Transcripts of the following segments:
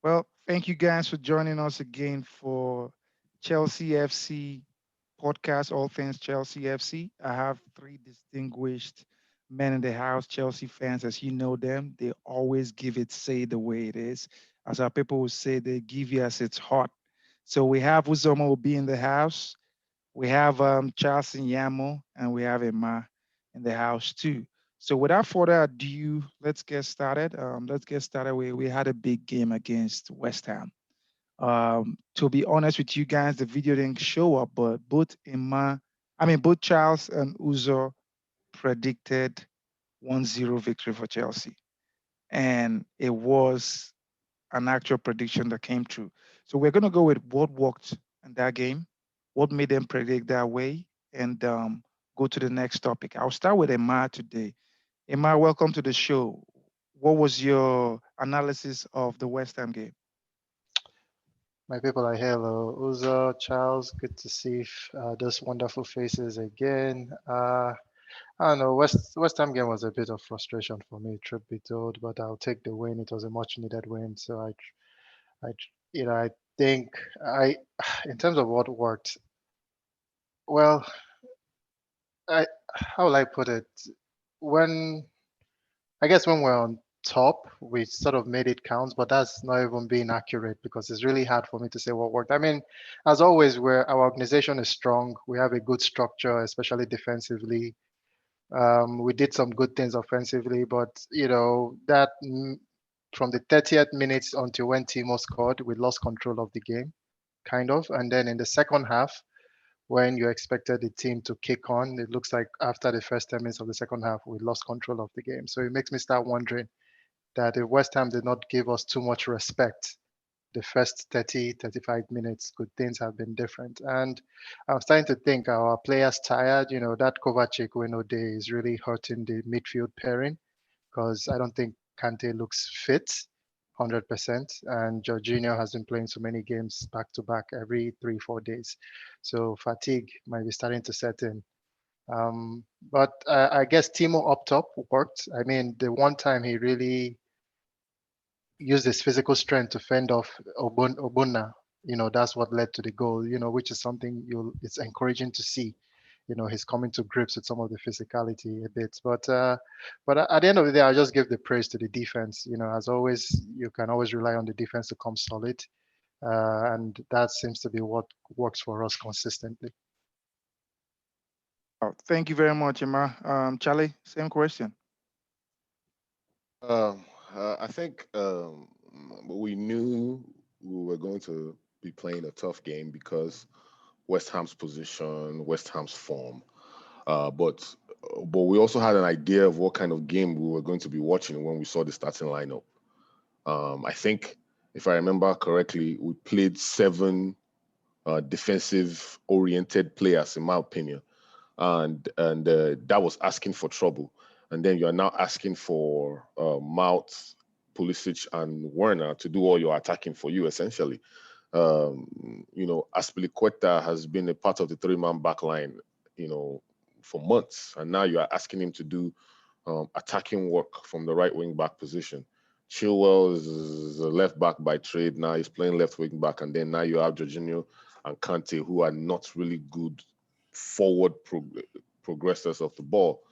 Well, thank you guys for joining us again for Chelsea FC podcast, All Things Chelsea FC. I have three distinguished men in the house, Chelsea fans, as you know them. They always give it, say the way it is. As our people would say, they give you as it's hot. So we have Uzoma Obi in the house. We have Charles Iyamu, and we have Emma in the house too. So without further ado, let's get started. Let's get started. We had a big game against West Ham. To be honest with you guys, the video didn't show up, but both Charles and Uzo predicted 1-0 victory for Chelsea. And it was an actual prediction that came true. So we're going to go with what worked in that game, what made them predict that way, and go to the next topic. I'll start with Emma today. Emma, welcome to the show. What was your analysis of the West Ham game? My people are hello. Uzo, Charles, good to see those wonderful faces again. I don't know, West Ham game was a bit of frustration for me, truth be told, but I'll take the win. It was a much needed win. So I, I think I, in terms of what worked, well, I, how will I put it? When I guess when we're on top, we sort of made it count, but that's not even being accurate because it's really hard for me to say what worked. I mean, as always, where our organization is strong, we have a good structure, especially defensively. We did some good things offensively, but that from the 30th minute until when Timo scored, we lost control of the game, kind of. And then in the second half, when you expected the team to kick on, it looks like after the first 10 minutes of the second half, we lost control of the game. So it makes me start wondering that if West Ham did not give us too much respect the first 30, 35 minutes, could things have been different? And I'm starting to think our players tired. That Kovacic window day is really hurting the midfield pairing because I don't think Kante looks fit 100%. And Jorginho has been playing so many games back to back every 3, 4 days. So fatigue might be starting to set in. But I guess Timo up top worked. I mean, the one time he really used his physical strength to fend off Obuna. That's what led to the goal. Which is something it's encouraging to see. He's coming to grips with some of the physicality a bit. But at the end of the day, I'll just give the praise to the defense. As always, you can always rely on the defense to come solid, and that seems to be what works for us consistently. Oh, thank you very much, Emma. Charlie, same question. I think we knew we were going to be playing a tough game because West Ham's position, West Ham's form. But we also had an idea of what kind of game we were going to be watching when we saw the starting lineup. I think, if I remember correctly, we played seven defensive-oriented players, in my opinion, and that was asking for trouble. And then you are now asking for Mount, Pulisic, and Werner to do all your attacking for you, essentially. Aspilicueta has been a part of the three-man back line, for months, and now you are asking him to do attacking work from the right wing back position. Chilwell is a left back by trade. Now he's playing left wing back, and then now you have Jorginho and Kante, who are not really good forward progressors of the ball.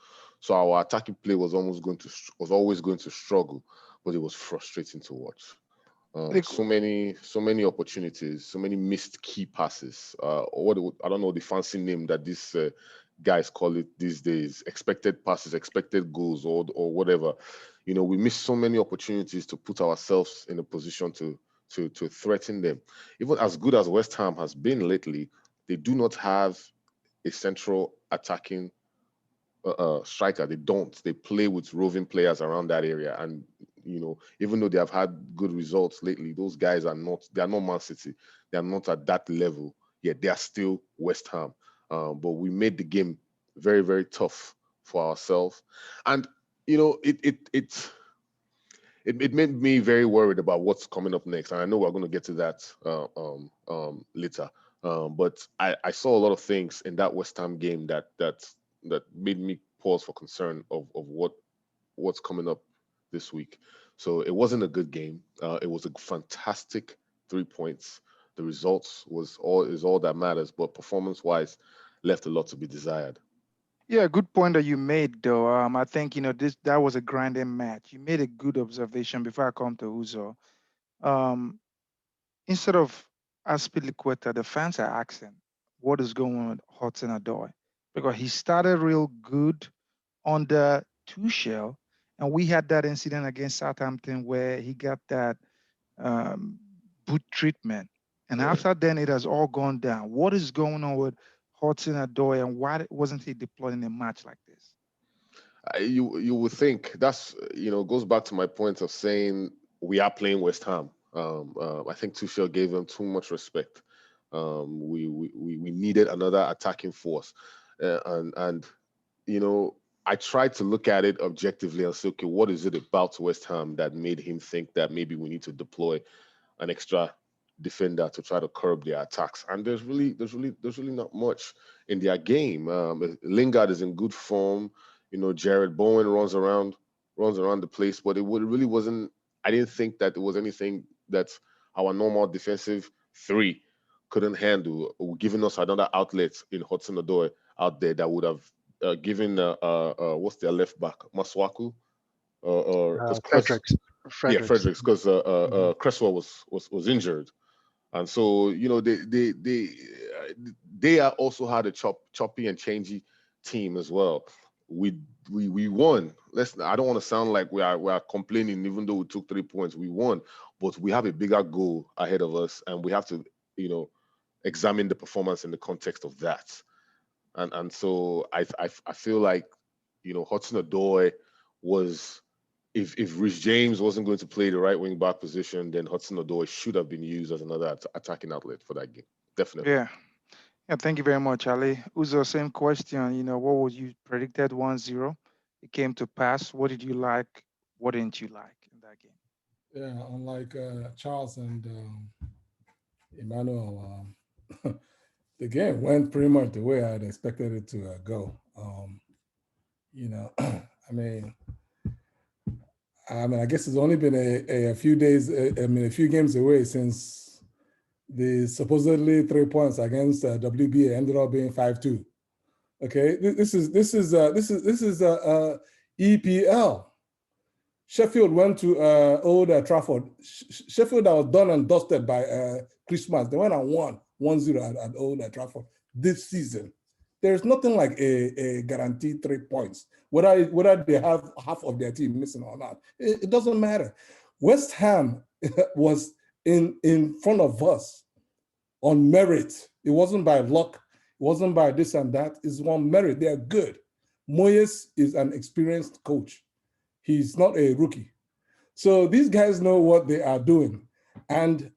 So our attacking play was always going to struggle, but it was frustrating to watch. Like, So many opportunities, so many missed key passes. I don't know the fancy name that these guys call it these days. Expected passes, expected goals, or whatever. We missed so many opportunities to put ourselves in a position to threaten them. Even as good as West Ham has been lately, they do not have a central attacking striker. They don't. They play with roving players around that area, and even though they have had good results lately, those guys are not. They are not Man City. They are not at that level yet. They are still West Ham. But we made the game very, very tough for ourselves, and it made me very worried about what's coming up next. And I know we're going to get to that later. But I saw a lot of things in that West Ham game that made me pause for concern of what's coming up this week. So it wasn't a good game. It was a fantastic 3 points. The results is all that matters, but performance-wise, left a lot to be desired. Yeah, good point that you made, though. I think this that was a grinding match. You made a good observation before I come to Uzo. Um, Instead of Aspilicueta, the fans are asking what is going on with Hudson Odoi because he started real good under Tuchel, and we had that incident against Southampton where he got that um, boot treatment, and Yeah. after then it has all gone down. What is going on with Hudson Odoi, and why wasn't he deployed in a match like this? You would think that's goes back to my point of saying we are playing West Ham. I think Tuchel gave them too much respect. We needed another attacking force, and you know I tried to look at it objectively and say, okay, what is it about West Ham that made him think that maybe we need to deploy an extra defender to try to curb their attacks? And there's really not much in their game. Lingard is in good form. Jared Bowen runs around the place, but it really wasn't. I didn't think that it was anything that our normal defensive three couldn't handle, giving us another outlet in Hudson Odoi out there that would have given what's their left back, Maswaku, or because Fredericks. yeah, Fredericks. Fredericks, because Mhm. Cresswell was injured, and so they are also had a choppy and changey team as well. We won. I don't want to sound like we are complaining, even though we took 3 points. We won, but we have a bigger goal ahead of us, and we have to you know examine the performance in the context of that. And so I feel like Hudson Odoi was, if Rich James wasn't going to play the right wing back position, then Hudson Odoi should have been used as another attacking outlet for that game. Definitely. Yeah. Yeah, thank you very much, Ali. Uzo, same question. What was you predicted 1-0? It came to pass. What did you like? What didn't you like in that game? Yeah, unlike Charles and Emmanuel, the game went pretty much the way I'd expected it to go. I mean, I guess it's only been a few days, a few games away since the supposedly 3 points against WBA ended up being 5-2. Okay, this is EPL. Sheffield went to Old Trafford. Sheffield that was done and dusted by Christmas. They went and won 1-0 at Old Trafford this season. There's nothing like a guaranteed 3 points, whether they have half of their team missing or not. It doesn't matter. West Ham was in front of us on merit. It wasn't by luck. It wasn't by this and that. It's on merit. They are good. Moyes is an experienced coach. He's not a rookie. So these guys know what they are doing. And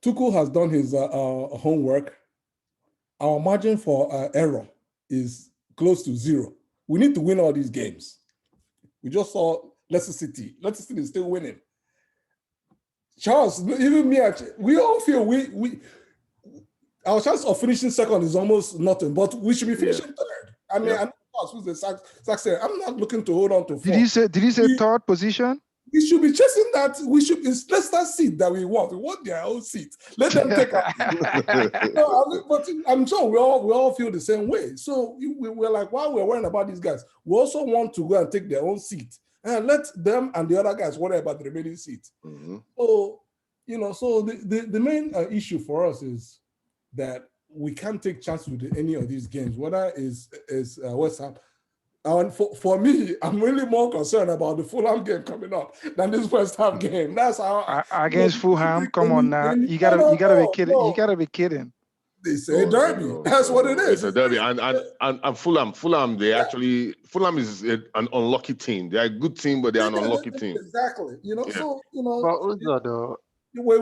Tuchel has done his homework. Our margin for error is close to zero. We need to win all these games. We just saw Leicester City. Leicester City is still winning. Charles, even me, we all feel our chance of finishing second is almost nothing, but we should be finishing third. I mean, I know who's the success. I'm not looking to hold on to four. Did you say third position? We should be chasing that. It's Leicester seat that we want. We want their own seat. Let them take our but I'm sure we all feel the same way. So we're like, while we're worrying about these guys, we also want to go and take their own seat and let them and the other guys worry about the remaining seat. Mm-hmm. So, so the main issue for us is that we can't take chances with any of these games, whether is West Ham. And for me, I'm really more concerned about the Fulham game coming up than this West Ham game. That's how against Fulham. Come on now, you gotta be kidding. You gotta be kidding. They say derby. No, That's what it is. It's a derby, and Fulham. Fulham is an unlucky team. They're a good team, but they're an unlucky team. Exactly. So But Uzo, though, wait.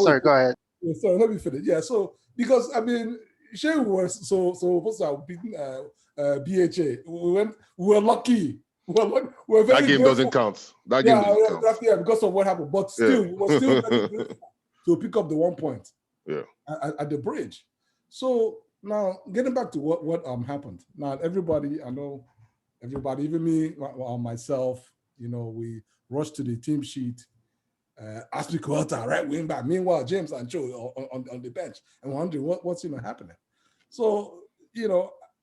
sorry, go ahead. Sorry, let me finish. Yeah. So because Shea was so supposed to have beaten BHA. We were lucky. We were very That game doesn't count. That game doesn't count. Yeah, because of what happened. But still, we were still very grateful to pick up the 1 point. Yeah. At the bridge. So now getting back to what happened. Now everybody, I know Everybody, even me, myself, we rushed to the team sheet. Aspilicueta, right wing back. Meanwhile, James and Joe on the bench, and wondering what's happening. So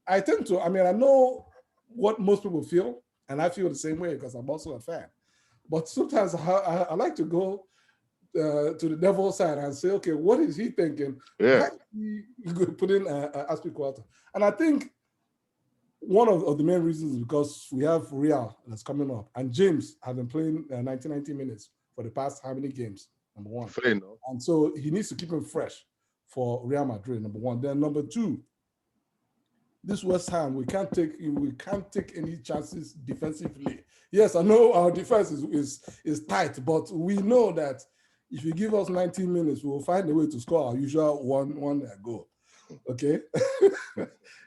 I tend to. I mean, I know what most people feel, and I feel the same way because I'm also a fan. But sometimes I like to go to the devil's side and say, okay, what is he thinking? Yeah. Why did he put in Aspilicueta? And I think one of the main reasons is because we have Real that's coming up, and James has been playing 90 minutes for the past how many games? Number one. Fair enough. And so he needs to keep him fresh for Real Madrid, number one. Then number two, this West Ham, we can't take any chances defensively. Yes, I know our defense is tight, but we know that if you give us 19 minutes, we will find a way to score our usual one goal. Okay,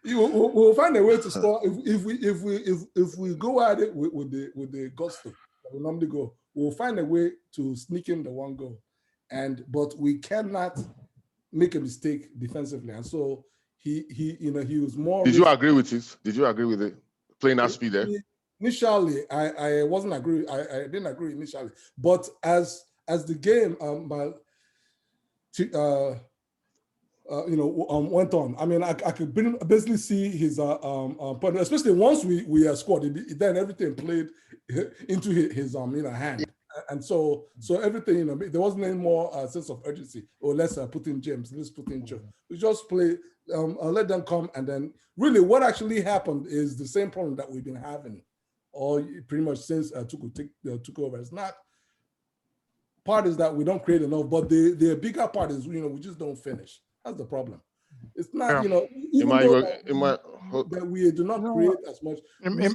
we'll find a way to score if we go at it with the gusto that we normally go. We'll find a way to sneak in the one goal, but we cannot make a mistake defensively, and so he was more. Did you agree with it? Did you agree with it? Playing that speed there. Initially, I wasn't agree. I didn't agree initially, but as the game went on. I mean, I could basically see his point, especially once we scored. Then everything played into his hand, and so everything, there wasn't any more sense of urgency. Oh, let's put in James. Let's put in Joe. We just play, let them come, and then really what actually happened is the same problem that we've been having, or pretty much since took over. It's not. Part is that we don't create enough, but the bigger part is we just don't finish. That's the problem. It's not, that we do not create as much. We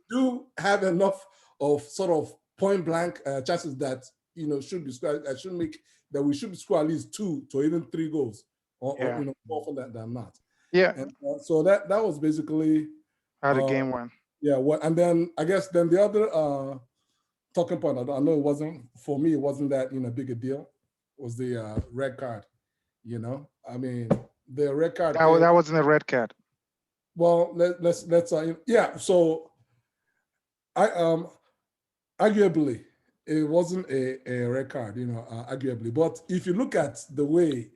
do have enough of sort of point blank chances that should be scored. Should make that we should score at least 2 to even 3 goals, or more often than not. Yeah. And, so that was basically how the game went. Yeah. And then I guess then the other talking point, I know it wasn't for me. It wasn't that big a deal. Was the red card? I mean, the red card. That wasn't a red card. Well, let's yeah. So, arguably, it wasn't a red card. Arguably, but if you look at the way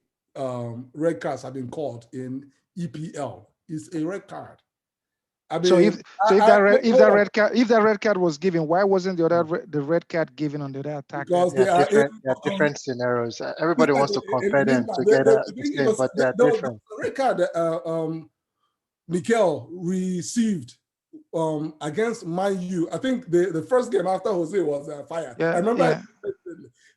red cards have been called in EPL, it's a red card. I mean, so if that red card was given, why wasn't the red card given on the other attack? Because they are different scenarios. Everybody wants to compare them together, but they are different. The red card Mikel received against Man U. I think the first game after Jose was fired. Yeah, I remember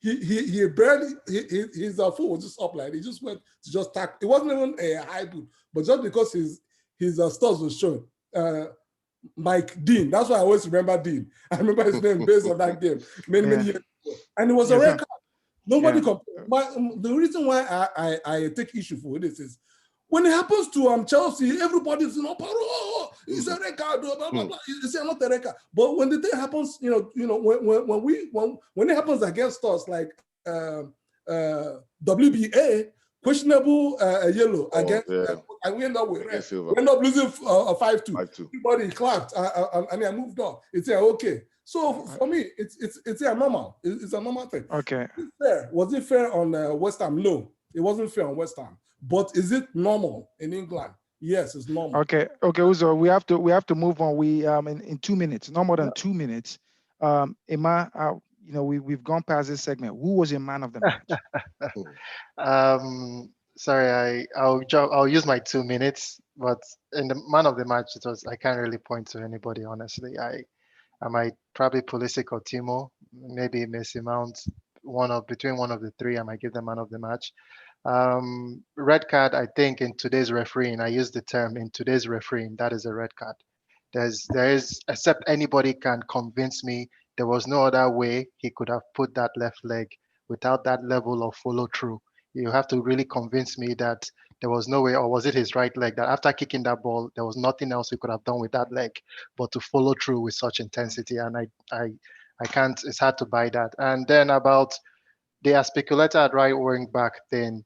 he barely his foot was just up, like he just went to just tackle. It wasn't even a high boot, but just because his studs was showing. Mike Dean. That's why I always remember Dean. I remember his name based on that game many years ago. And it was a red card. Nobody the reason why I take issue for this is when it happens to Chelsea, everybody's it's a red card, blah, blah, blah. It's not a red card. But when the thing happens, when it happens against us, like WBA, questionable yellow against, and we end up with red. We end up losing 5-2. Everybody clapped, and I moved on. It's okay. So for me, it's normal. It's a normal thing. Okay. Fair. Was it fair on West Ham? No, it wasn't fair on West Ham. But is it normal in England? Yes, it's normal. Okay, Uzo, we have to move on. We in 2 minutes, no more than 2 minutes. Emma, we've gone past this segment. Who was your man of the match? Sorry, I'll use my 2 minutes, but in the man of the match, I can't really point to anybody, honestly. I might probably Pulisic or Timo, maybe Messi Mount, between one of the three, I might give the man of the match. Red card, I think in today's refereeing, I use the term in today's refereeing, that is a red card. There is, except anybody can convince me there was no other way he could have put that left leg without that level of follow through. You have to really convince me that there was no way, or was it his right leg, that after kicking that ball, there was nothing else he could have done with that leg but to follow through with such intensity. And I can't, it's hard to buy that. And then about the speculator at right wing back thing,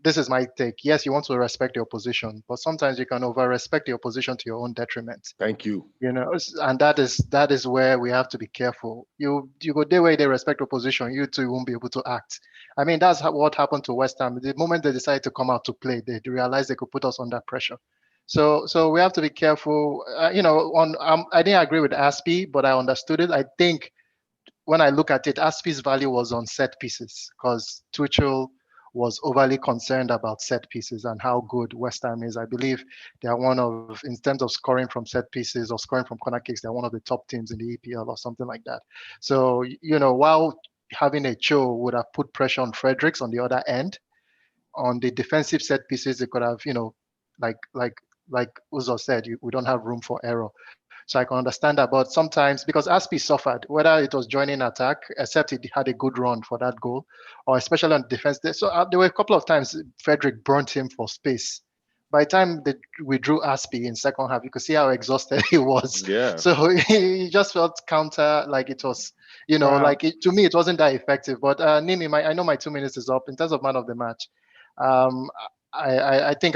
this is my take. Yes, you want to respect your position, but sometimes you can over-respect your position to your own detriment. Thank you. And that is where we have to be careful. You go there where they respect your position, you too won't be able to act. I mean, that's what happened to West Ham. The moment they decided to come out to play, they realized they could put us under pressure. So we have to be careful. I didn't agree with Aspie, but I understood it. I think when I look at it, Aspie's value was on set pieces because Tuchel was overly concerned about set pieces and how good West Ham is. I believe they are one of, in terms of scoring from set pieces or scoring from corner kicks, they're one of the top teams in the EPL or something like that. So, while having a Cho would have put pressure on Fredericks on the other end, on the defensive set pieces, they could have, like Uzo said, we don't have room for error. So I can understand that. But sometimes, because Aspi suffered, whether it was joining attack, except he had a good run for that goal, or especially on defense. So there were a couple of times Frederick burnt him for space. By the time they withdrew Aspi in second half, you could see how exhausted he was. Yeah. So he just felt counter, like it was, Wow. to me, it wasn't that effective. But Nimi, I know my 2 minutes is up. In terms of man of the match, um, I think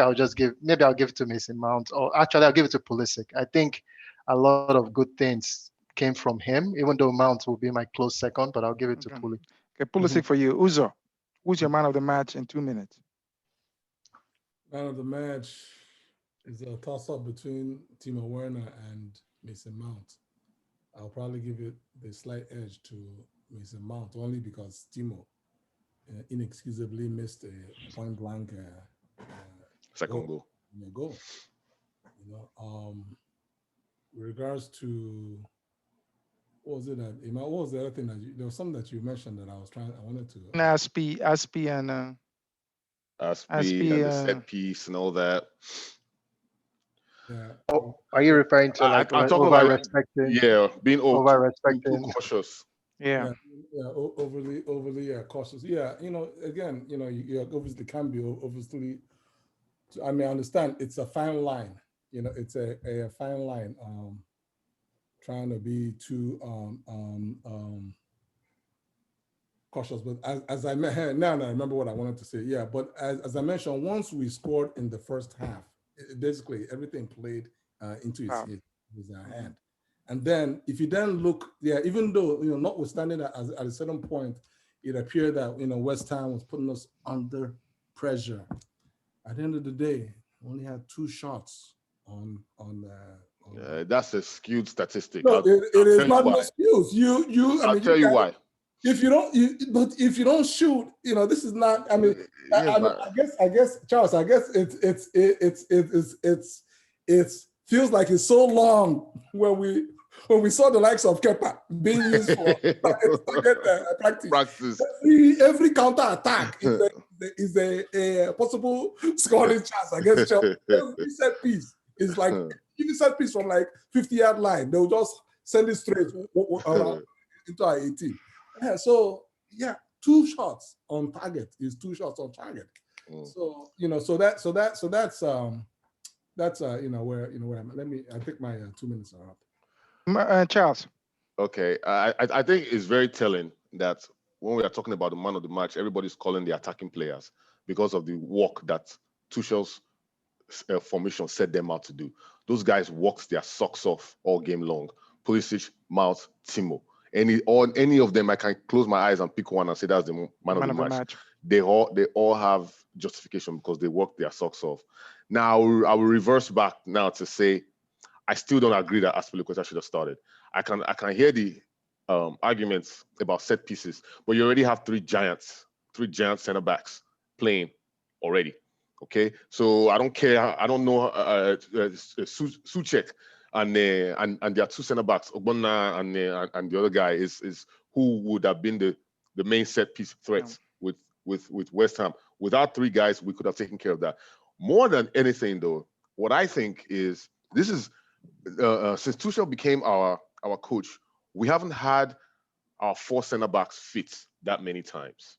maybe I'll give it to Mason Mount, or actually I'll give it to Pulisic. I think a lot of good things came from him, even though Mount will be my close second, but I'll give it to Okay. Puli. Okay, Pulisic for you. Uzo, who's your man of the match in 2 minutes? Man of the match is a toss-up between Timo Werner and Mason Mount. I'll probably give it the slight edge to Mason Mount only because Timo inexcusably missed a point-blank Second goal. goal. With regards to what was it that what was the other thing that there was something that you mentioned that I wanted to Aspie and Aspie Aspie. and the set piece and all that. yeah. Oh, are you referring to like I'm talking over about respecting, being over too respecting? cautious. Yeah. Overly cautious. Yeah, again, you obviously can be obviously. I mean, I understand it's a fine line. It's a fine line. Trying to be too cautious, but as I now I remember what I wanted to say. Yeah, but as I mentioned, once we scored in the first half, basically everything played into Wow. his hand. And then if you then look, even though notwithstanding that, at a certain point, it appeared that West Ham was putting us under pressure. At the end of the day, we only had 2 shots on. That's a skewed statistic. No, it is tell you not an why. excuse. I'll tell you why. If you don't shoot, this is not. I mean, Yeah, but I guess, Charles. I guess it feels like it's so long when we saw the likes of Kepa being used for target practice. Every counter attack is a possible scoring chance. I guess every set piece is like even set piece from like 50-yard line. They'll just send it straight around into our 18. Yeah, so 2 shots on target is 2 shots on target. So that's where I'm. I think my 2 minutes are up. Charles. Okay, I think it's very telling that when we are talking about the man of the match, everybody's calling the attacking players because of the work that Tuchel's formation set them out to do. Those guys worked their socks off all game long. Pulisic, Mount, Timo. Any of them, I can close my eyes and pick one and say that's the man of the match. They all have justification because they worked their socks off. Now I will reverse back now to say I still don't agree that Aspilicueta should have started. I can hear the arguments about set pieces, but you already have three giant center backs playing already. Okay, so I don't care. I don't know Suchek and their 2 center backs, Ogbonna and the other guy is who would have been the main set piece threats with West Ham. Without 3 guys, we could have taken care of that. More than anything, though, what I think is this is since Tuchel became our coach, we haven't had our 4 center backs fit that many times.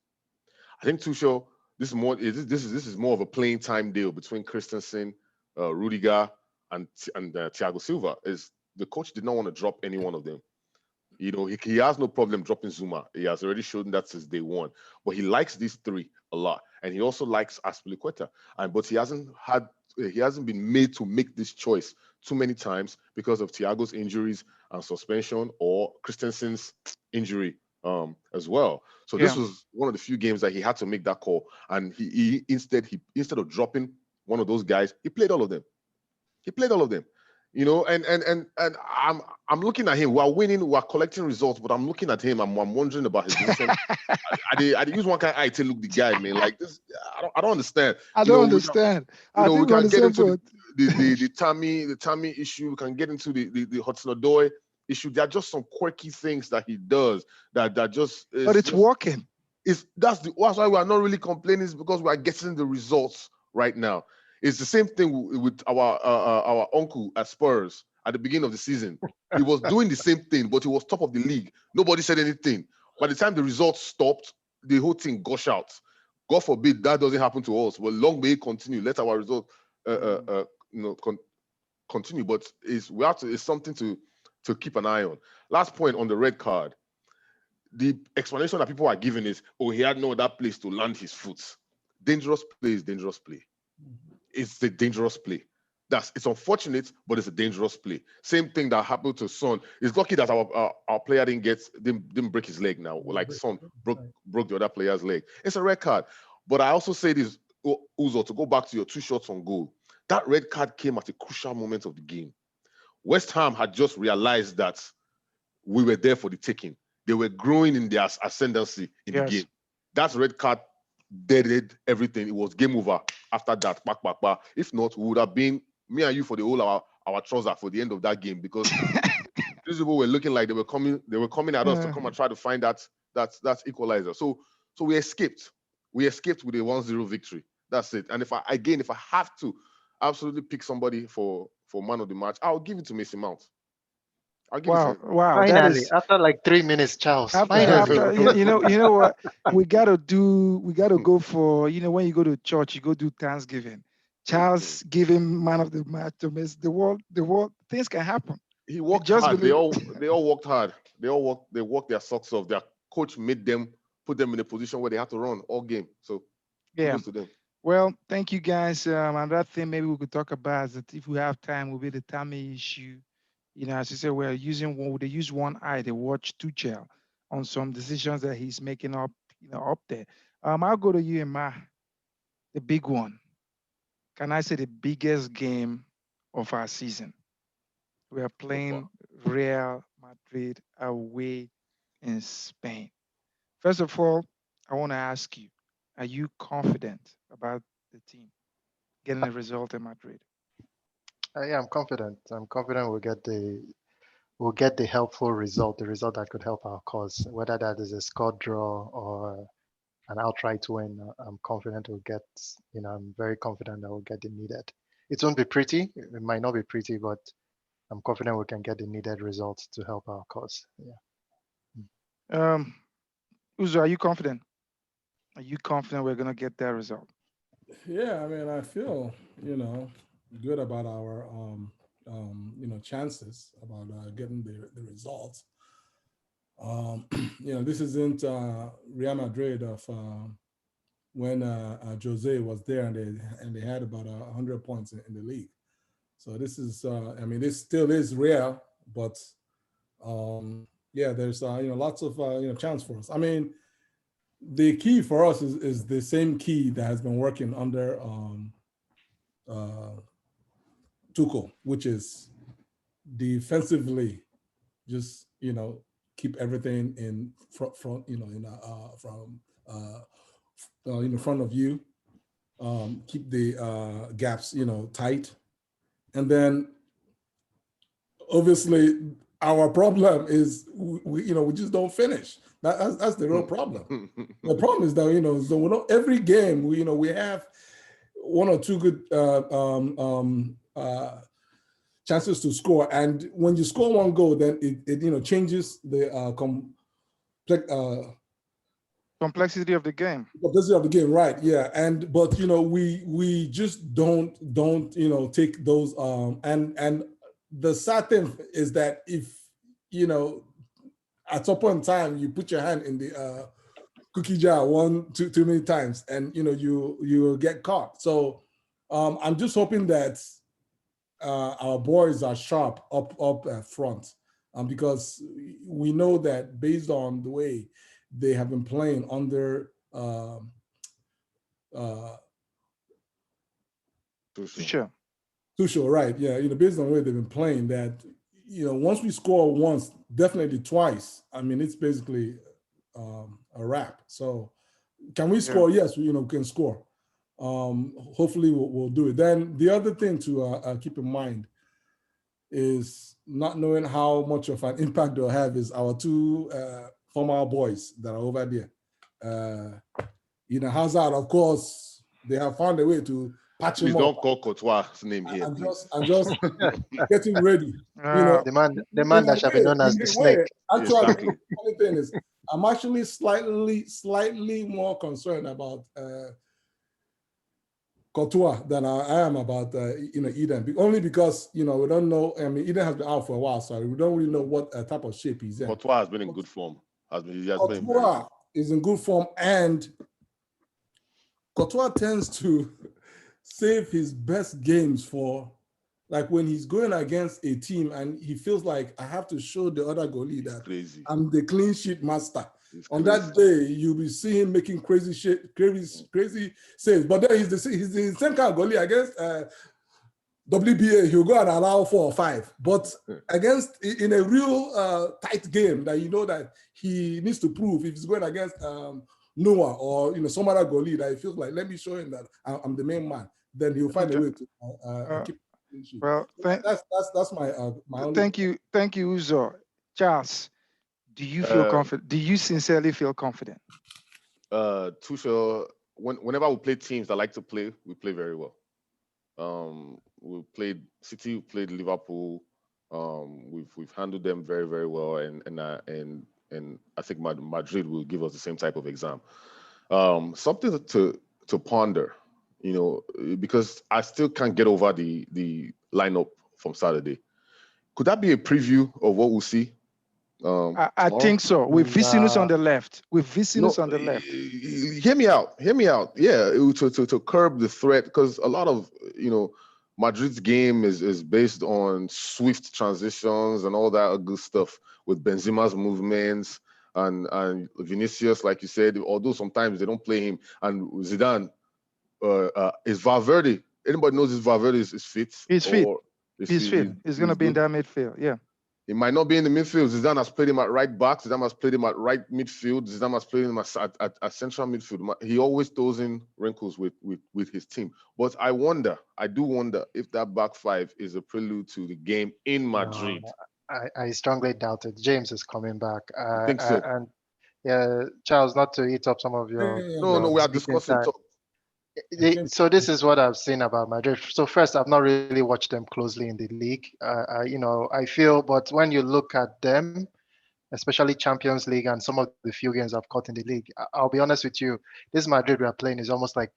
I think Tuchel, this is more of a playing time deal between Christensen, Rudiger, and Thiago Silva. Is the coach did not want to drop any one of them. He has no problem dropping Zuma. He has already shown that since day one. But he likes these three a lot, and he also likes Aspilicueta. But he hasn't been made to make this choice too many times because of Thiago's injuries and suspension, or Christensen's injury as well. So this Yeah. was one of the few games that he had to make that call, and instead of dropping one of those guys, he played all of them. He played all of them, and I'm looking at him. We're winning, we're collecting results, but I'm looking at him. I'm wondering about his decision. I use one kind of eye to look the guy, man. Like this, I don't understand. I don't understand. I We think we're on can the get same into boat. the Tammy issue. We can get into the Hudson-Odoi issue. There are just some quirky things that he does that just But it's working. That's why we are not really complaining, is because we are getting the results right now. It's the same thing with our uncle at Spurs at the beginning of the season. He was doing the same thing, but he was top of the league. Nobody said anything. By the time the results stopped, the whole thing gush out. God forbid that doesn't happen to us. Well, long may it continue. Let our result continue. But it's something to keep an eye on. Last point on the red card. The explanation that people are giving is, he had no other place to land his foot. Dangerous play is dangerous play. It's a dangerous play. It's unfortunate, but it's a dangerous play. Same thing that happened to Son. It's lucky that our player didn't break his leg now. Like Son broke the other player's leg. It's a red card. But I also say this, Uzo, to go back to your 2 shots on goal. That red card came at a crucial moment of the game. West Ham had just realized that we were there for the taking. They were growing in their ascendancy in the game. That red card deaded everything. It was game over after that. Back. If not, we would have been me and you for the whole our trouser for the end of that game, because these people were looking like they were coming at us to come and try to find that equalizer. So we escaped. We escaped with a 1-0 victory. That's it. And if I have to absolutely pick somebody for man of the match, I'll give it to Mason Mount. Wow. Finally, after like 3 minutes, Charles. After you know what we gotta do? We gotta go for, when you go to church, you go do Thanksgiving. Charles giving man of the match to Miss the world. Things can happen. He worked hard. They all worked hard. They worked their socks off. Their coach put them in a position where they had to run all game. So kudos to them. Well, thank you guys. Another thing maybe we could talk about is that if we have time, will be the Tammy issue. As you said, they use one eye. They watch Tuchel on some decisions that he's making up there. I'll go to you, Emma. The big one. Can I say the biggest game of our season? We are playing Real Madrid away in Spain. First of all, I want to ask you, are you confident about the team getting a result in Madrid? Yeah, I'm confident. I'm confident we'll get the helpful result, the result that could help our cause, whether that is a score draw or an outright win. I'm confident we'll get, I'm very confident that we'll get the needed. It won't be pretty. It might not be pretty, but I'm confident we can get the needed results to help our cause. Yeah. Uzo, are you confident? Are you confident we're going to get that result? Yeah, I mean, I feel, good about our, chances about getting the results. This isn't Real Madrid of when Jose was there and they had about 100 points in the league. So this is, this still is Real, but there's lots of chance for us. I mean, the key for us is the same key that has been working under Tuchel, which is defensively, just keep everything in front from front of you, keep the gaps tight, and then obviously our problem is we just don't finish. That's the real problem. The problem is that so we don't, every game we have one or two good chances to score, and when you score one goal, then it changes the complexity of the game. Complexity of the game, right? Yeah, but we just don't take those and the sad thing is that if at some point in time, you put your hand in the cookie jar too many times, and you will get caught. So I'm just hoping that our boys are sharp up front, because we know that based on the way they have been playing under Sure. Tuchel, right? Yeah, based on the way they've been playing, that once we score once, definitely twice. I mean, it's basically a wrap. So, can we score? Yes, we can score. Hopefully, we'll do it. Then the other thing to keep in mind is not knowing how much of an impact they'll have is our two former boys that are over there. Hazard, of course, they have found a way to patch him Please up. don't call Courtois' name here, I'm please. just getting ready. The man that shall be known as the snake. Actually, Exactly. the funny thing is, I'm actually slightly more concerned about Courtois than I am about Eden. Only because we don't know. I mean, Eden has been out for a while, so we don't really know what type of shape he's in. Courtois has been in good form. Courtois is in good form, and Courtois tends to save his best games for, like, when he's going against a team and he feels like, I have to show the other goalie that I'm the clean sheet master. On that day, you'll be seeing him making crazy saves. But then he's the same kind of goalie against WBA. He'll go and allow 4 or 5. But against, in a real tight game that that he needs to prove, if he's going against Noah or some other goalie that he feels like, let me show him that I'm the main man, then he'll find a way to keep. Well, that's my only. Thank you, Uzo. Charles, do you feel confident? Do you sincerely feel confident? Tuchel, whenever we play teams that like to play, we play very well. We played City, we played Liverpool. We've handled them very, very well, and I think Madrid will give us the same type of exam. Something to ponder, because I still can't get over the lineup from Saturday. Could that be a preview of what we'll see? I think so. With Vicinus on the left. On the left. Hear me out. Yeah, to curb the threat, because a lot of Madrid's game is based on swift transitions and all that good stuff with Benzema's movements and Vinicius, like you said. Although sometimes they don't play him, and Zidane is Valverde. Anybody knows if Valverde is fit? He's fit. He's fit. He's going to be in that midfield. Yeah. He might not be in the midfield. Zidane has played him at right back. Zidane has played him at right midfield. Zidane has played him at central midfield. He always throws in wrinkles with his team. But I do wonder if that back five is a prelude to the game in Madrid. I strongly doubt it. James is coming back. I think so. And yeah, Charles, not to eat up some of your... No, we are discussing. So this is what I've seen about Madrid. So first, I've not really watched them closely in the league. I feel, but when you look at them, especially Champions League and some of the few games I've caught in the league, I'll be honest with you, this Madrid we are playing is almost like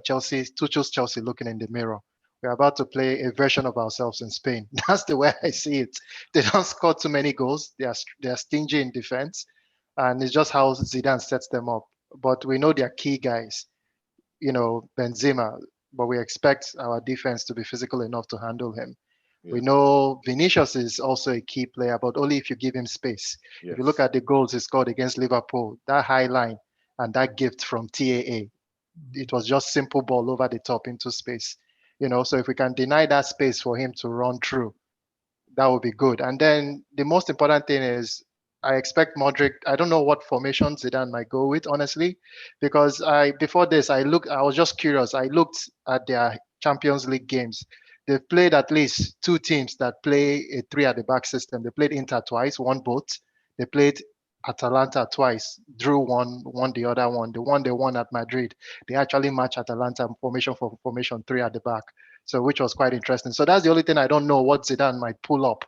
Chelsea, Tuchel's Chelsea looking in the mirror. We're about to play a version of ourselves in Spain. That's the way I see it. They don't score too many goals. They are stingy in defense, and it's just how Zidane sets them up. But we know they're key guys. Benzema, but we expect our defense to be physical enough to handle him. Yeah. We know Vinicius is also a key player, but only if you give him space. Yes. If you look at the goals he scored against Liverpool, that high line and that gift from TAA, it was just simple ball over the top into space. So if we can deny that space for him to run through, that would be good. And then the most important thing is, I expect Modric. I don't know what formation Zidane might go with, honestly, because before this, I was just curious. I looked at their Champions League games. They've played at least 2 teams that play a 3 at the back system. They played Inter twice, won both. They played Atalanta twice, drew one, won the other one. The one they won at Madrid, they actually matched Atalanta formation for formation 3 at the back. So which was quite interesting. So that's the only thing I don't know what Zidane might pull up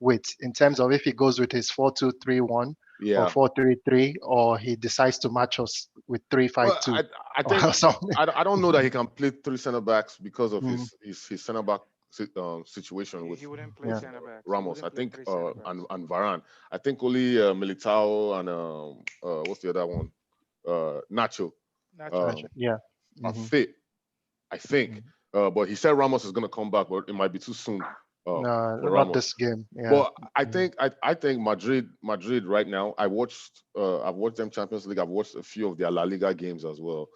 with in terms of if he goes with his 4-2-3-1 or 4-3-3, or he decides to match us with 3-5-2. Well, I think I don't know that he can play 3 center backs because of his center back situation with He wouldn't play Yeah. center backs. He Ramos. I wouldn't play think three center backs. and Varane. I think only Militao and what's the other one? Nacho Nacho. um, Gotcha. Yeah. are Hmm. fit. I think. But he said Ramos is going to come back, but it might be too soon No, for not Ramos. this game. Yeah. But I Mhm. think I think Madrid right now. I've watched them Champions League. I've watched a few of their La Liga games as well.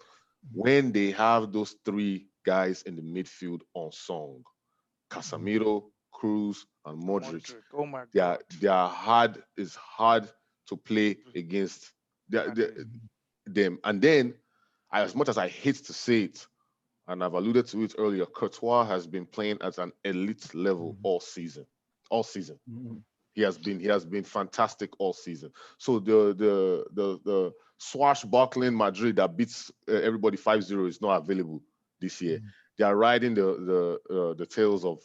When they have those three guys in the midfield on song, Casemiro, Cruz, and Modric, Modric. Oh my they are God. they are hard. It's hard to play against Madrid. them. And then, as much as I hate to say it, and I've alluded to it earlier, Courtois has been playing at an elite level all season. All season. Mhm. He has been fantastic all season. So the swashbuckling Madrid that beats everybody 5-0 is not available this year. They are riding the tails of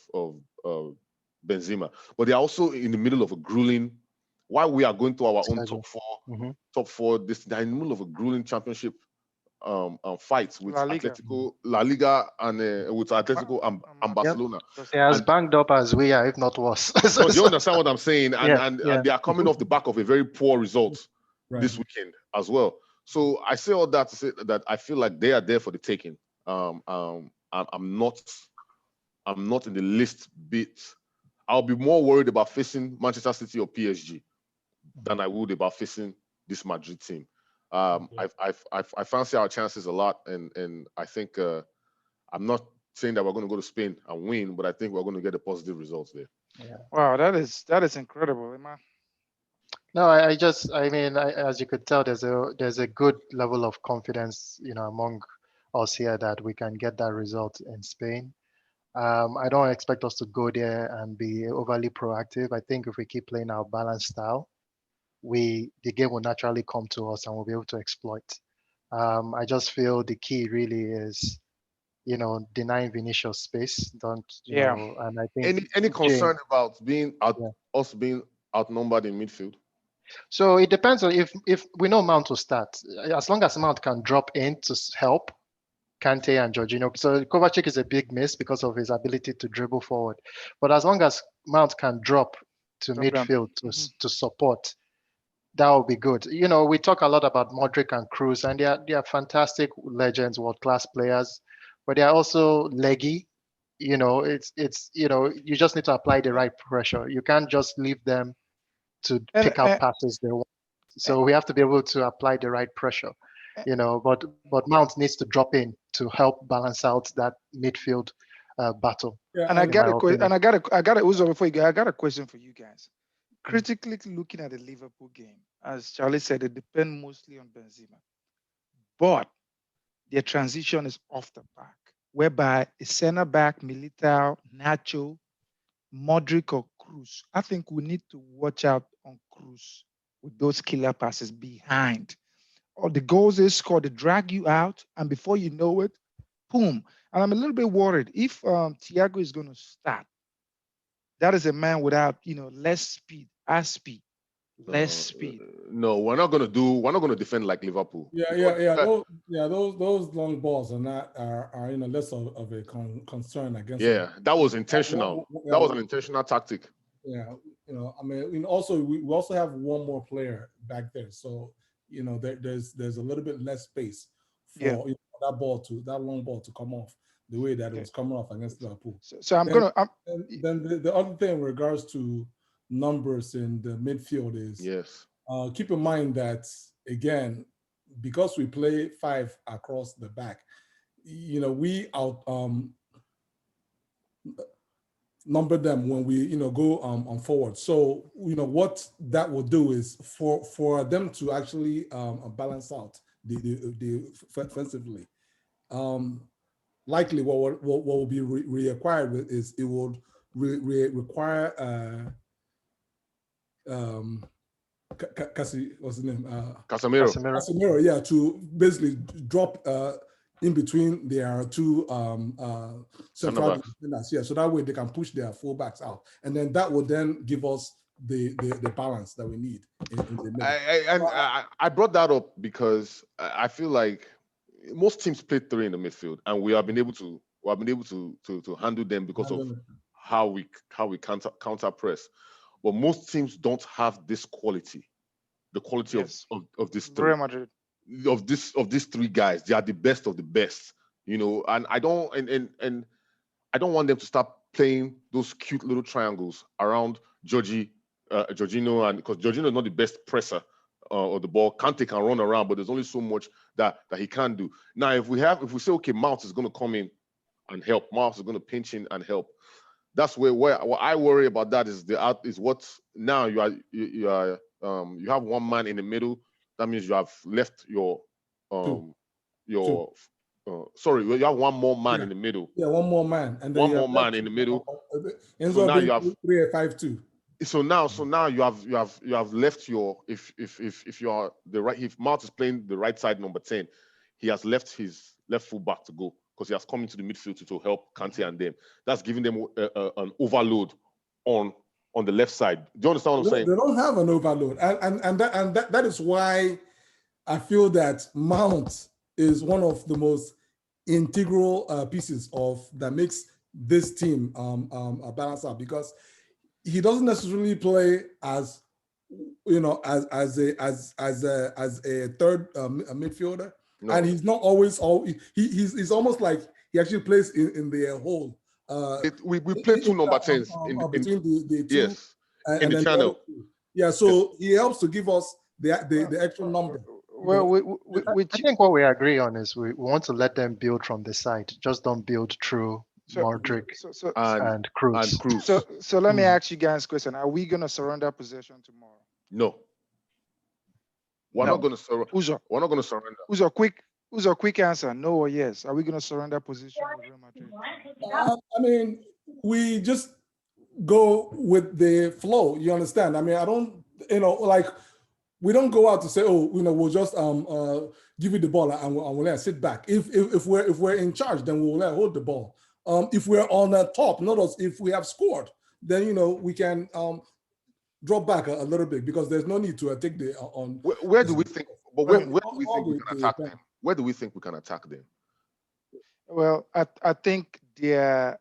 Benzema, but they're also in the middle of a grueling. While we are going through our own Schedule. Hmm. top four, they're in the middle of a grueling championship fights with La Liga. Atletico, La Liga, and with Ma- Atletico and Madrid. Yep. Barcelona. They're as And banged up as we are, if not worse. no, do you understand what I'm saying? And Yeah. and Yeah. and they are coming off the back of a very poor result Right. this weekend as well. So I say all that to say that I feel like they are there for the taking. I'm not in the least bit. I'll be more worried about facing Manchester City or PSG than I would about facing this Madrid team. I fancy our chances a lot, and I think I'm not saying that we're going to go to Spain and win, but I think we're going to get a positive results there. Yeah. Wow, that is incredible, Emma. No, I mean, as you could tell, there's a good level of confidence, among us here that we can get that result in Spain. I don't expect us to go there and be overly proactive. I think if we keep playing our balanced style, the game will naturally come to us and we'll be able to exploit. I just feel the key really is, denying Vinicius space. Don't, Yeah. and I think Any Jane, concern about yeah. us being outnumbered in midfield? So it depends on if we know Mount to start. As long as Mount can drop in to help Kante and Jorginho. So Kovacic is a big miss because of his ability to dribble forward. But as long as Mount can drop to Drop down. midfield to support, that will be good. We talk a lot about Modric and Cruz, and they are fantastic legends, world class players, but they are also leggy. You just need to apply the right pressure. You can't just leave them to And, pick out passes they want. So we have to be able to apply the right pressure. But Mount needs to drop in to help balance out that midfield battle. Yeah, and I In got my a question. opinion. And I got a Uzo before you go. I got a question for you guys. Critically looking at the Liverpool game, as Charlie said, it depends mostly on Benzema, but their transition is off the back, whereby a center back, Militao, Nacho, Modric, or Cruz. I think we need to watch out on Cruz with those killer passes behind. Or the goals they score, they drag you out, and before you know it, boom. And I'm a little bit worried if Thiago is going to start. That is a man without, less speed, as speed, less No, speed. no, we're not going to defend like Liverpool. yeah, You yeah, yeah. got- Those long balls are not are less of a concern against it. yeah, that was intentional. That was an intentional tactic. Yeah, I mean, also we also have one more player back there, so there's a little bit less space Yeah. for that long ball to come off the way that it Okay. was coming off against Liverpool. So I'm Then, gonna. then the other thing in regards to numbers in the midfield is Yes. keep in mind that again, because we play five across the back, we out number them when we go on forward. So what that will do is for them to actually balance out the offensively. Likely what will be required is it will require what's his name? Casemiro. Casemiro. Casemiro, yeah, to basically drop in between their two central Center backs. defenders, yeah, so that way they can push their fullbacks out, and then that will then give us the balance that we need in the middle. I brought that up because I feel like most teams play three in the midfield, and we have been able to handle them because of how we counter press. But most teams don't have this quality, the quality Yes. of this Real Madrid. of these three guys. They are the best of the best, and I don't want them to start playing those cute little triangles around Jorginho, and because Jorginho is not the best presser of the ball. Kante can run around, but there's only so much that he can do. Now, if we say, okay, Mount is going to come in and help, Mount is going to pinch in and help. That's where what I worry about that is what now you have one man in the middle. That means you have left your Two. your sorry, you have one more man in the middle. Yeah, one more man, and then One you more have man in the middle. Ends So up now being you have 3-5-2. so now you have left your if you are the right if Mount is playing the right side number 10, he has left his left full back to go because he has come into the midfield to help Kante and them. That's giving them an overload on the left side. Do you understand what I'm saying? They don't have an overload, and that is why I feel that Mount is one of the most integral pieces of that makes this team a balance out, because he doesn't necessarily play as as a third midfielder, No. and he's not always he's almost like he actually plays in the hole. We play two number 10s between the two, yes, in the then channel. Yeah, so he helps to give us the extra number. Well, I think what we agree on is we want to let them build from the side. Just don't build through Modric and Cruz. So let me ask you guys a question. Are we gonna surrender possession tomorrow? No. We're not gonna surrender. Uzo. We're not gonna surrender. Uzo, quick answer. No or yes. Are we gonna surrender position with Real Madrid? I mean, we just go with the flow. You understand? I mean, I don't, like, we don't go out to say, oh, we'll just give you the ball and we'll let sit back. If we're in charge, then we'll let hold the ball. If we're on the top, notice if we have scored, then we can drop back a little bit, because there's no need to take the on. Where do we think? But where do we think we can attack them? Where do we think we can attack them? Well, I think that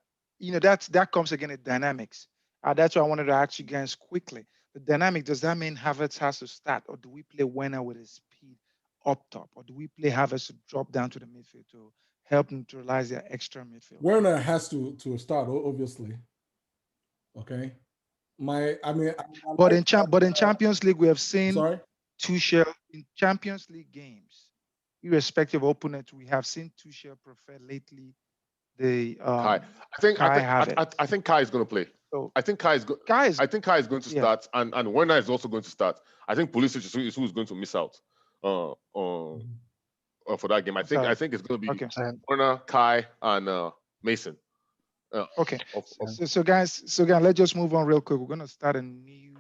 comes again in dynamics. That's why I wanted to ask you guys quickly. The dynamic, does that mean Havertz has to start, or do we play Werner with his speed up top, or do we play Havertz to drop down to the midfield to help neutralize their extra midfield? Werner has to start, obviously. Okay. But in Champions League, we have seen Tuchel in Champions League games, irrespective of opponent, we have seen Tuchel prefer lately the Kai. I think Kai is going to play. So I think Kai is going to start, and Werner is also going to start. I think Pulisic is who's going to miss out for that game. I think it's going to be Werner, Kai, and Mason. Okay. So guys, let's just move on real quick. We're gonna start a new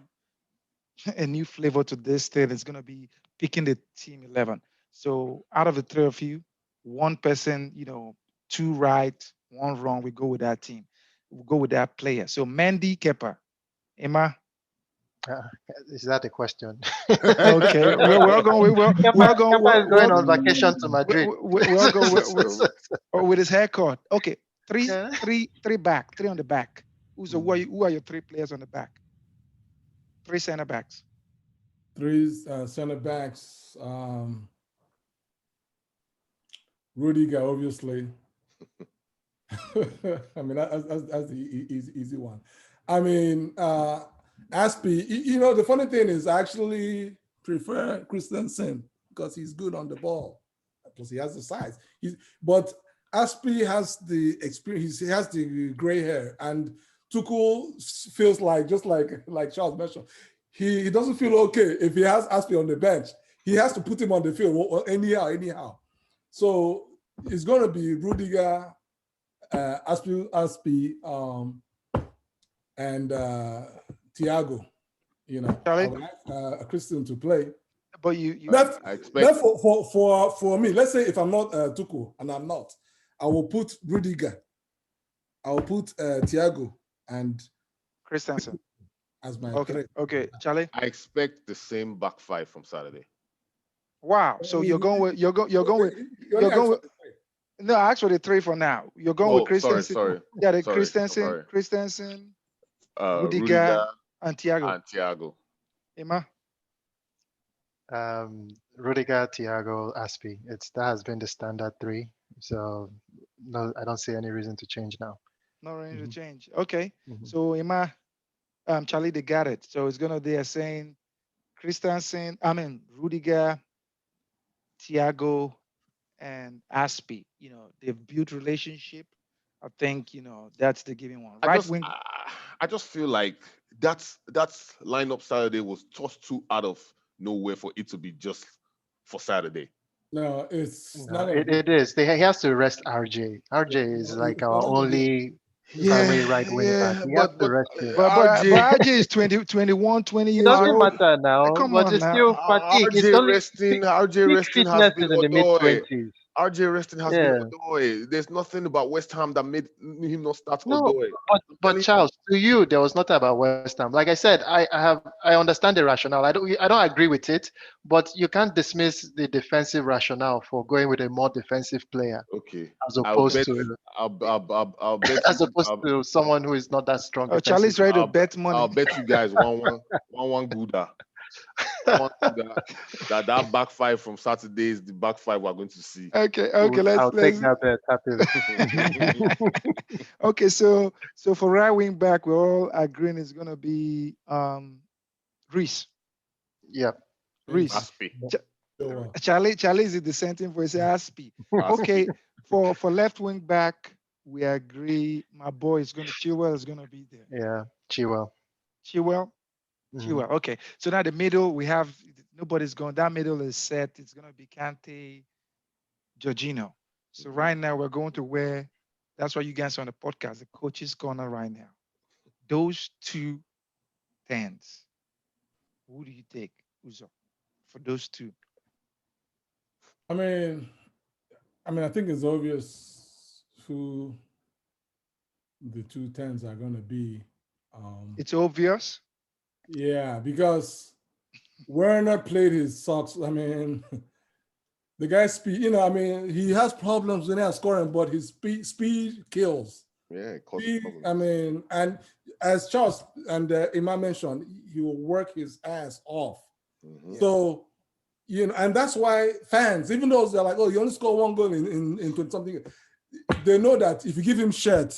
flavor to this thing. It's gonna be picking the team 11. So out of the three of you, one person, two right, one wrong. We go with that team. We'll go with that player. So Mendy, Kepa, Emma. Is that a question? Okay, we're going on vacation to Madrid. We'll go with his haircut. Okay. Three on the back. Who are your three players on the back? Three center backs. Three center backs. Rudiger, obviously. I mean, that's the easy one. I mean, Aspie, the funny thing is I actually prefer Christensen because he's good on the ball. Plus he has the size. But Aspie has the experience, he has the gray hair, and Tuchel feels like, just like Charles mentioned, he doesn't feel okay if he has Aspie on the bench. He has to put him on the field anyhow. So it's going to be Rudiger, Aspie, and Thiago. I would like Christian to play. But for me, let's say if I'm not Tuchel, and I'm not, I will put Rudiger, I will put Thiago and Christensen as my three. Okay, Charlie. I expect the same back five from Saturday. Wow. So you're going with No, actually three for now. You're going with Oh, sorry, Christensen. sorry, Yeah, the sorry, Christensen, sorry. Christensen, Rudiger Rudiger, and Thiago. and Thiago. Emma, Rudiger, Thiago, Aspi. That has been the standard three. So no, I don't see any reason to change now. no range to Hmm. change. Okay. Hmm. So Emma, Charlie, they got it. So it's gonna they are saying Christensen, Rudiger, Thiago, and Aspi. They've built relationship. I think that's the giving one. I Right just wing. I just feel like that's lineup Saturday was tossed too out of nowhere for it to be just for Saturday. No, it's not No, gonna be. it is. He has to rest RJ. RJ is No, like it's our not gonna be. only It's not gonna. primary Yeah, right wing back. yeah, He has to but rest him. But RJ RJ is 20, 21, 20 It years doesn't old. matter now, Come but on it's now. still fatigue. It's RJ only resting RJ peak resting has fitness been is in the mid Odoi. 20s. RJ resting has been Yeah. Odoi. There's nothing about West Ham that made him not start No, Odoi. I'm but telling you. Charles, to you, there was nothing about West Ham. Like I said, I understand the rationale. I don't agree with it, but you can't dismiss the defensive rationale for going with a more defensive player Okay, as I'll opposed bet. to I'll bet as you. opposed to someone who is not that strong Charlie's defensively. ready to bet I'll money. bet you guys one Gouda. One Gouda. That back five from Saturday is the back five we're going to see. Okay, okay, I'll take let's that bet happily. okay, so for right wing back, we're all agreeing it's gonna be Reese. Yep. Reese. It's Aspi. Ch- so, Charlie is the dissenting voice. Aspi. Okay, Aspi. for left wing back, we agree. My boy is gonna Chilwell is gonna be there. Yeah. Chilwell. Chilwell, Hmm. Chilwell. Okay, so now the middle we have nobody's going. That middle is set. It's gonna be Kante, Jorginho. So right now we're going to where that's why you guys are on the podcast, the coach's corner right now. Those two tens. Who do you take, Uzo, for those two? I mean, I think it's obvious who the two tens are gonna be. It's obvious. Yeah, because Werner played his socks. I mean, the guy speed. He has problems when he's scoring, but his speed kills. Yeah, it causes Speed. problems. And as Charles and Imam mentioned, he will work his ass off. Mhm. So and that's why fans, even though they're like, "Oh, you only score one goal in 20 something," they know that if you give him shirt,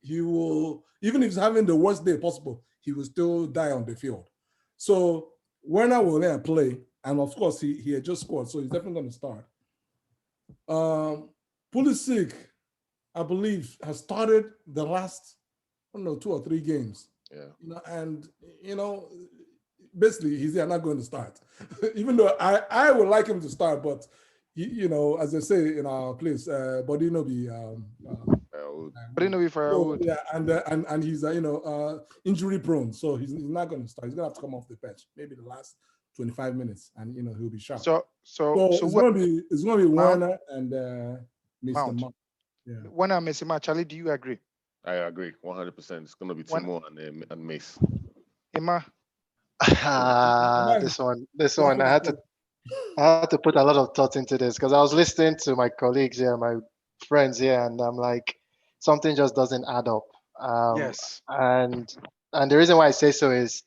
he will, even if he's having the worst day possible, he will still die on the field. So Werner will then play, and of course he had just scored, so he's definitely going to start. Pulisic, I believe, has started the last, I don't know, 2 or 3 games. Yeah. And basically he's not going to start. Even though I would like him to start, but as they say in our place, body no be I didn't know if I so would. yeah, and he's injury prone, so he's not going to start. He's going to have to come off the bench, maybe the last 25 minutes, and he'll be sharp. So So it's what going to be Mount Werner and Mr. Mount? Mount. Yeah. When I'm missing Mount, Charlie, do you agree? I agree 100%. It's gonna be When Timo and Mace. Emma, This one, I had to put a lot of thought into this because I was listening to my colleagues here, my friends here, and I'm like, something just doesn't add up. Um, yes. and and the reason why I say so is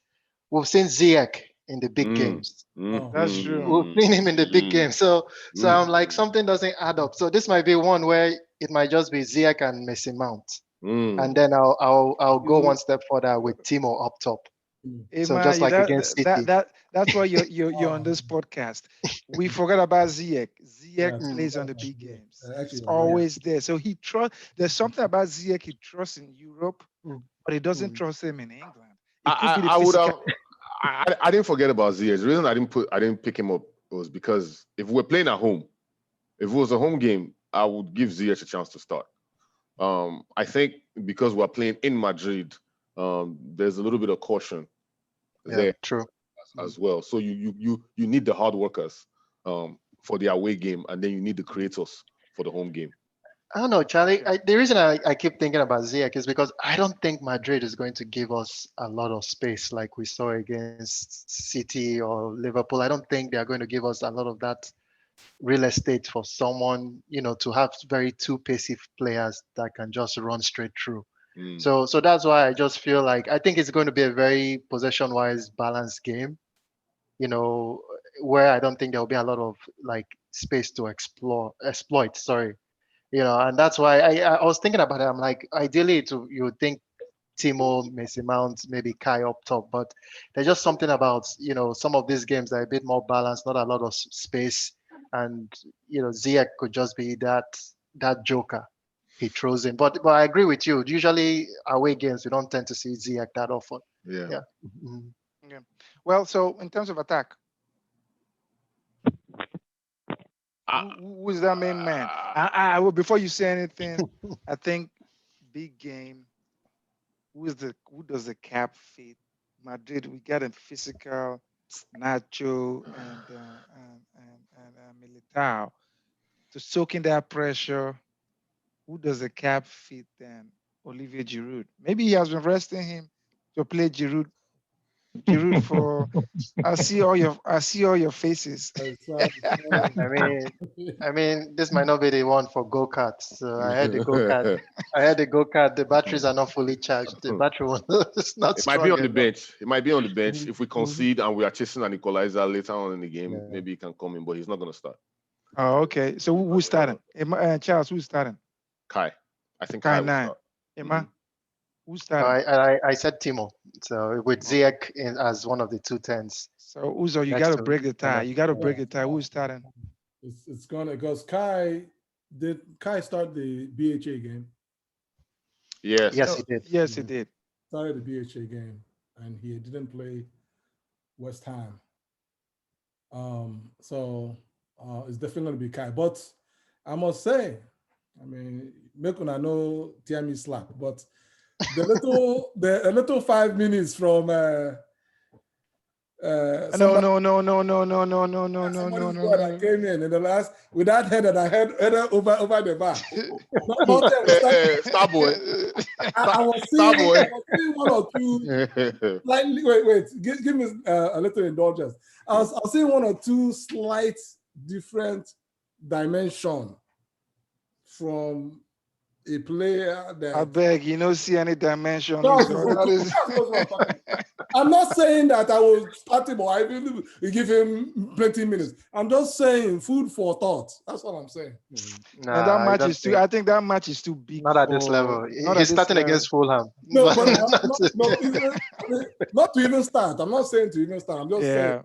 we've seen Ziyech in the big Mm. games. That's true. We've seen him in the big games. So I'm like, something doesn't add up. So this might be one where it might just be Ziyech and Messi Mount, and then I'll go You, one step further with Timo up top. So Emma, just like against City. that's why you're on this podcast. We forgot about Ziyech. Ziyech Yeah, Mm, plays on the big games. actually, He's right. yeah. always there. So he trust. There's something about Ziyech he trusts in Europe, Mm, but he doesn't mm. trust him in England. It could I, be the I would physical. have. I didn't forget about Ziyech. The reason I didn't pick him up was because if we're playing at home, if it was a home game, I would give Ziyech a chance to start. I think because we're playing in Madrid, there's a little bit of caution Yeah, there true. as well. So you need the hard workers for the away game, and then you need the creators for the home game. I don't know, Charlie. Okay. The reason I keep thinking about Ziyech is because I don't think Madrid is going to give us a lot of space like we saw against City or Liverpool. I don't think they are going to give us a lot of that real estate for someone, to have very two pacey players that can just run straight through. Mm. So that's why I just feel like I think it's going to be a very possession wise balanced game, you know, where I don't think there'll be a lot of like space to exploit. Sorry, and that's why I was thinking about it. I'm like, ideally, you would think Timo, Messi Mount, maybe Kai up top, but there's just something about some of these games that are a bit more balanced, not a lot of space, and Ziyech could just be that joker he throws in. But I agree with you. Usually away games we don't tend to see Ziyech that often. Yeah. Yeah. Mhm. Yeah. Well, so in terms of attack, Ah, who is that main man? Well, before you say anything, I think big game. Who does the cap fit? Madrid. We got a physical Nacho and Militao to soak in that pressure. Who does the cap fit then? Olivier Giroud. Maybe he has been resting him to play Giroud. Giroud for I see all your faces. It's sad, I mean, this might not be the one for go kart. So I had the go kart. I had the go kart. The batteries are not fully charged. The battery one is not it might be strong on the enough. bench. It might be on the bench. Mhm. If we concede and we are chasing an equalizer later on in the game, Yeah. maybe he can come in, but he's not going to start. Oh, okay. So who's starting? Charles, who's starting? Kai. I think Kai Kai will nine. start. Emma, Mhm. who's No, starting? I said Timo. So with Okay. Ziyech as one of the two tens So Uzo, you got next to to break the tie. Eden. You got to Yeah. break the tie. Who's starting? it's gonna because Kai start the BHA game, Yes. Yes, he No, did. yes, he Mhm. did. started the BHA game, and he didn't play West Ham. So it's definitely gonna be Kai. But I must say, I mean, make una know Tiami slap, but a little 5 minutes from No, somebody no, no, no, no, no, no, no, no, no, no, somebody's no, boy that no. came in the last with that head that I had header over the bar. Nothing was Starboy. I Starboy. was seeing one or two slightly. Wait, give me a little indulgence. I was seeing one or two slight different dimension from a player I that. beg you, don't see any dimension. Charles Uzo. is That looking. is. That's what I'm talking about. I'm not saying that I will start him or I will give him plenty minutes. I'm just saying food for thought. That's what I'm saying. And that Nah, I match don't is too. think I think that match is too big not at this for. level. Not at He's this starting level. against Fulham. No, but Not- not to even start. I'm not saying to even start. I'm just saying, Yeah,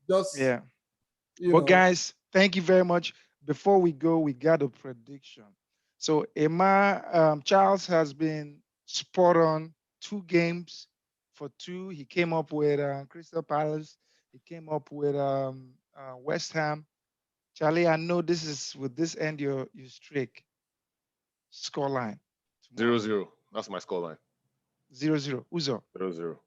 just yeah. you But know, guys, thank you very much. Before we go, we got a prediction. So Emma Charles has been spot on 2 games for 2. He came up with Crystal Palace. He came up with West Ham. Charlie, I know this is with this end your streak scoreline Zero tomorrow. zero. That's my scoreline. 0-0. Uzo. 0-0.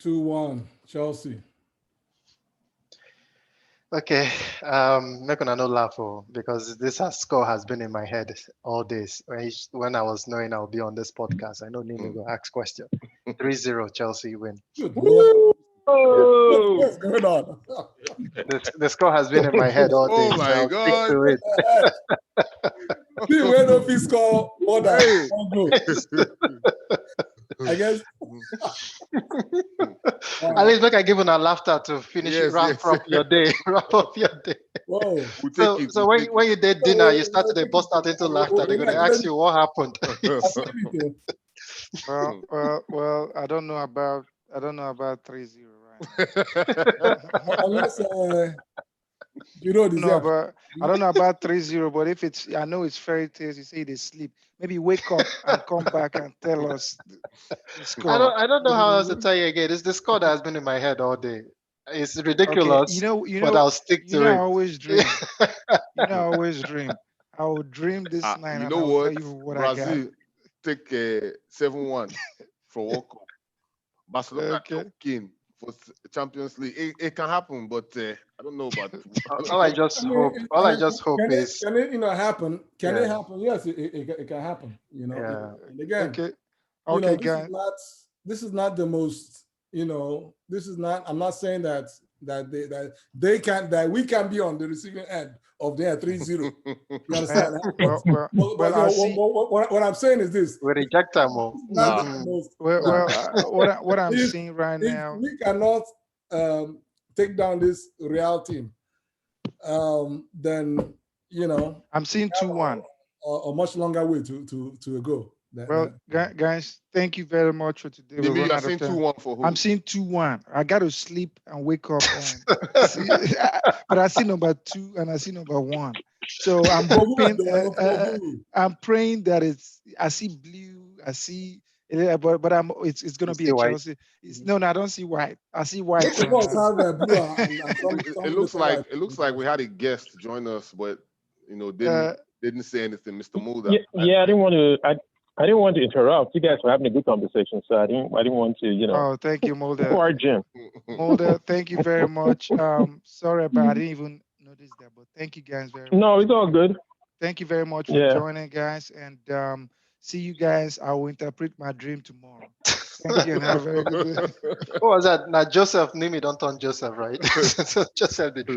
2-1 Chelsea. Okay, not gonna no laugh because score has been in my head all days. When I was knowing I'll be on this podcast, I know Nimi will ask question. 3-0 Chelsea win. Good Lord, Oh, what's going on? The score has been in my head all day, oh so my I'll stick God. to it. See where no fit score more than Hey. 1 goal. I guess. At least make I give a laughter to finish it, Yes, wrap yes. up your day, wrap up your day. Whoa. We'll take So it. so We'll when take when you did dinner, you start to bust out into laughter. They're Relax, gonna ask you what happened. it. Well, I don't know about 3-0 right now. unless you know No, deserve. but I don't know about 3-0, but if it's, I know it's fairy tales. You say they sleep. Maybe wake up and come back and tell us the score. I don't know how else to tell you again. It's the score that has been in my head all day. It's Okay, you ridiculous, know, you but know, I'll stick you to know. I it. always dream. You know, I always dream. I will dream this night, You and know I will tell what? you what I got. Brazil take 7-1 for World Cup. Barcelona Okay. knocking for Champions League. It can happen, but I don't know about. All I just hope is Can it happen? Can it yeah, happen? Yes, it can happen. yeah. And again, Okay. Okay, this guys. is not the most this is not. I'm not saying that they can that we can be on the receiving end of their 3-0. You understand? But I see. what I'm saying is this: We reject them all. it's not the most. What I'm seeing right If now. we cannot take down this Real team, then I'm seeing 2-1. a much longer way to go. Well, guys, thank you very much for today. We're Nimi, running you're out of saying time. 2-1 for who? I'm seeing 2-1. I got to sleep and wake up, but I see number 2 and I see number 1. So I'm hoping, I'm praying that I see blue, I see, but it's gonna You be see a white? Chelsea. No, I don't see white. I see white. Both of us have a blue and some It looks little like white. we had a guest join us, but didn't say anything, Mr. Mulder. Yeah, I didn't want to. I didn't want to interrupt. You guys were having a good conversation, so I didn't want to, Oh, thank you, Mulder. Poor Jim. Mulder, thank you very much. Sorry, but I didn't even notice that. But thank you guys very much. No, it's all good. Thank you very much for joining, guys, and see you guys. I will interpret my dream tomorrow. Thank you, and have a very good day. What was that? Now Joseph Nimi don't turn Joseph, right? So Joseph did.